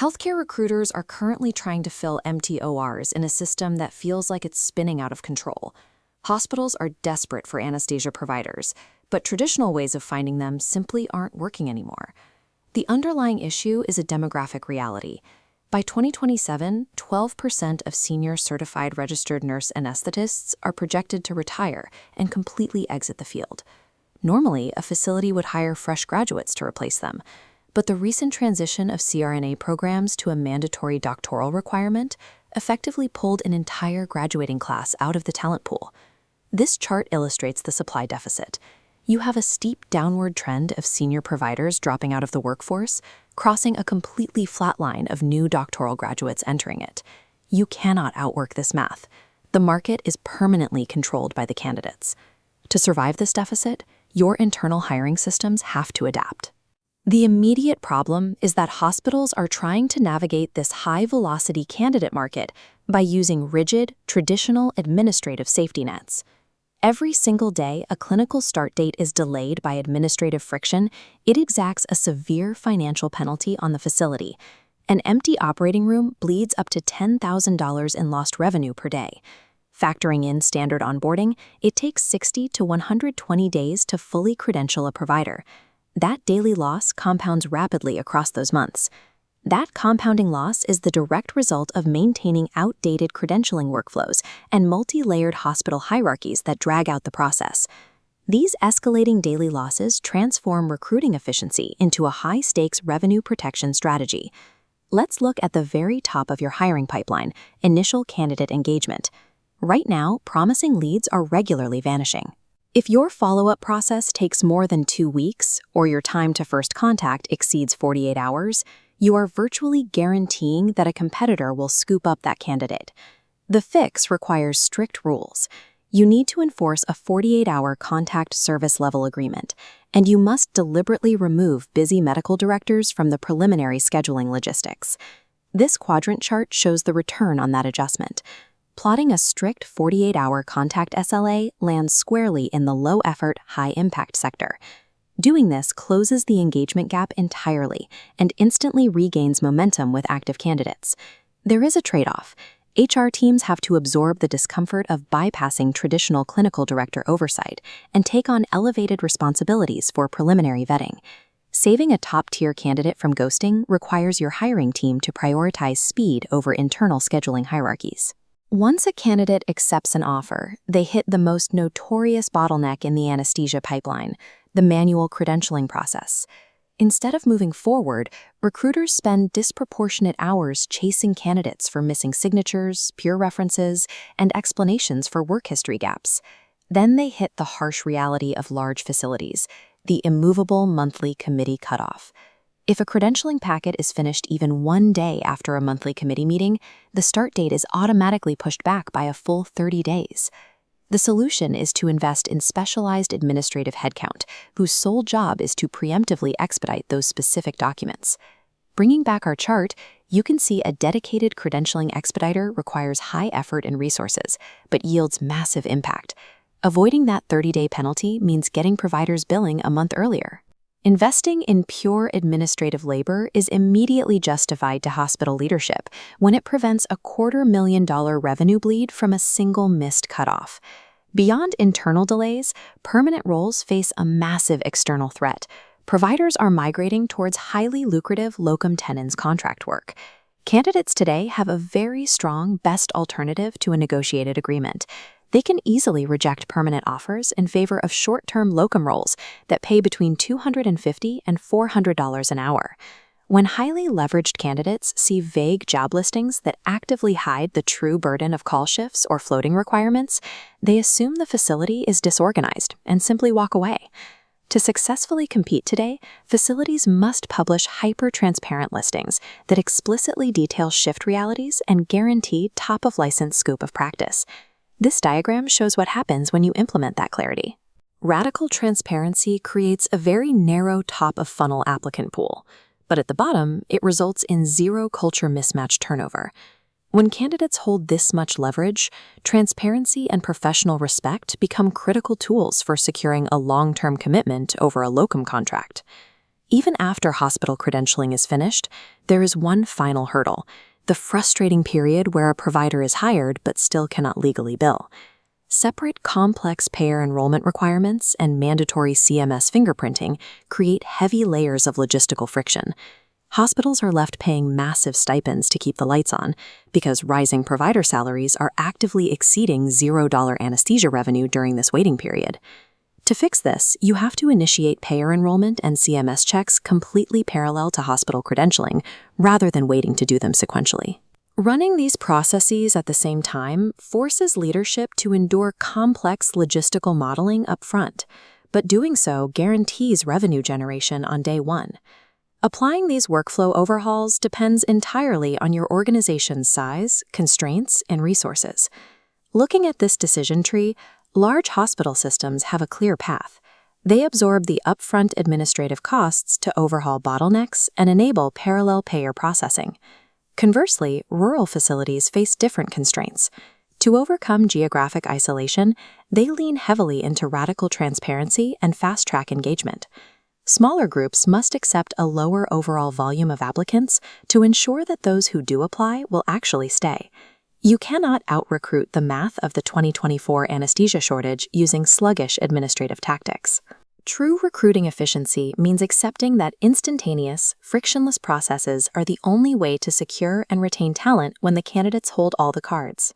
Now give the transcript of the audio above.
Healthcare recruiters are currently trying to fill empty ORs in a system that feels like it's spinning out of control. Hospitals are desperate for anesthesia providers, but traditional ways of finding them simply aren't working anymore. The underlying issue is a demographic reality. By 2027, 12% of senior certified registered nurse anesthetists are projected to retire and completely exit the field. Normally, a facility would hire fresh graduates to replace them, but the recent transition of CRNA programs to a mandatory doctoral requirement effectively pulled an entire graduating class out of the talent pool. This chart illustrates the supply deficit. You have a steep downward trend of senior providers dropping out of the workforce, crossing a completely flat line of new doctoral graduates entering it. You cannot outwork this math. The market is permanently controlled by the candidates. To survive this deficit, your internal hiring systems have to adapt. The immediate problem is that hospitals are trying to navigate this high-velocity candidate market by using rigid, traditional administrative safety nets. Every single day a clinical start date is delayed by administrative friction, it exacts a severe financial penalty on the facility. An empty operating room bleeds up to $10,000 in lost revenue per day. Factoring in standard onboarding, it takes 60 to 120 days to fully credential a provider. That daily loss compounds rapidly across those months. That compounding loss is the direct result of maintaining outdated credentialing workflows and multi-layered hospital hierarchies that drag out the process. These escalating daily losses transform recruiting efficiency into a high-stakes revenue protection strategy. Let's look at the very top of your hiring pipeline, initial candidate engagement. Right now, promising leads are regularly vanishing. If your follow-up process takes more than 2 weeks, or your time to first contact exceeds 48 hours, you are virtually guaranteeing that a competitor will scoop up that candidate. The fix requires strict rules. You need to enforce a 48-hour contact service level agreement, and you must deliberately remove busy medical directors from the preliminary scheduling logistics. This quadrant chart shows the return on that adjustment. Plotting a strict 48-hour contact SLA lands squarely in the low-effort, high-impact sector. Doing this closes the engagement gap entirely and instantly regains momentum with active candidates. There is a trade-off. HR teams have to absorb the discomfort of bypassing traditional clinical director oversight and take on elevated responsibilities for preliminary vetting. Saving a top-tier candidate from ghosting requires your hiring team to prioritize speed over internal scheduling hierarchies. Once a candidate accepts an offer, they hit the most notorious bottleneck in the anesthesia pipeline, the manual credentialing process. Instead of moving forward, recruiters spend disproportionate hours chasing candidates for missing signatures, peer references, and explanations for work history gaps. Then they hit the harsh reality of large facilities, the immovable monthly committee cutoff. If a credentialing packet is finished even 1 day after a monthly committee meeting, the start date is automatically pushed back by a full 30 days. The solution is to invest in specialized administrative headcount, whose sole job is to preemptively expedite those specific documents. Bringing back our chart, you can see a dedicated credentialing expediter requires high effort and resources, but yields massive impact. Avoiding that 30-day penalty means getting providers billing a month earlier. Investing in pure administrative labor is immediately justified to hospital leadership when it prevents a $250,000 revenue bleed from a single missed cutoff. Beyond internal delays, permanent roles face a massive external threat. Providers are migrating towards highly lucrative locum tenens contract work. Candidates today have a very strong best alternative to a negotiated agreement. They can easily reject permanent offers in favor of short-term locum roles that pay between $250 and $400 an hour. When highly leveraged candidates see vague job listings that actively hide the true burden of call shifts or floating requirements, they assume the facility is disorganized and simply walk away. To successfully compete today, facilities must publish hyper-transparent listings that explicitly detail shift realities and guarantee top-of-license scope of practice. This diagram shows what happens when you implement that clarity. Radical transparency creates a very narrow top-of-funnel applicant pool, but at the bottom, it results in zero culture mismatch turnover. When candidates hold this much leverage, transparency and professional respect become critical tools for securing a long-term commitment over a locum contract. Even after hospital credentialing is finished, there is one final hurdle: the frustrating period where a provider is hired but still cannot legally bill. Separate complex payer enrollment requirements and mandatory CMS fingerprinting create heavy layers of logistical friction. Hospitals are left paying massive stipends to keep the lights on because rising provider salaries are actively exceeding $0 anesthesia revenue during this waiting period. To fix this, you have to initiate payer enrollment and CMS checks completely parallel to hospital credentialing, rather than waiting to do them sequentially. Running these processes at the same time forces leadership to endure complex logistical modeling up front, but doing so guarantees revenue generation on day one. Applying these workflow overhauls depends entirely on your organization's size, constraints, and resources. Looking at this decision tree, large hospital systems have a clear path. They absorb the upfront administrative costs to overhaul bottlenecks and enable parallel payer processing. Conversely, rural facilities face different constraints. To overcome geographic isolation, they lean heavily into radical transparency and fast-track engagement. Smaller groups must accept a lower overall volume of applicants to ensure that those who do apply will actually stay. You cannot out-recruit the math of the 2024 anesthesia shortage using sluggish administrative tactics. True recruiting efficiency means accepting that instantaneous, frictionless processes are the only way to secure and retain talent when the candidates hold all the cards.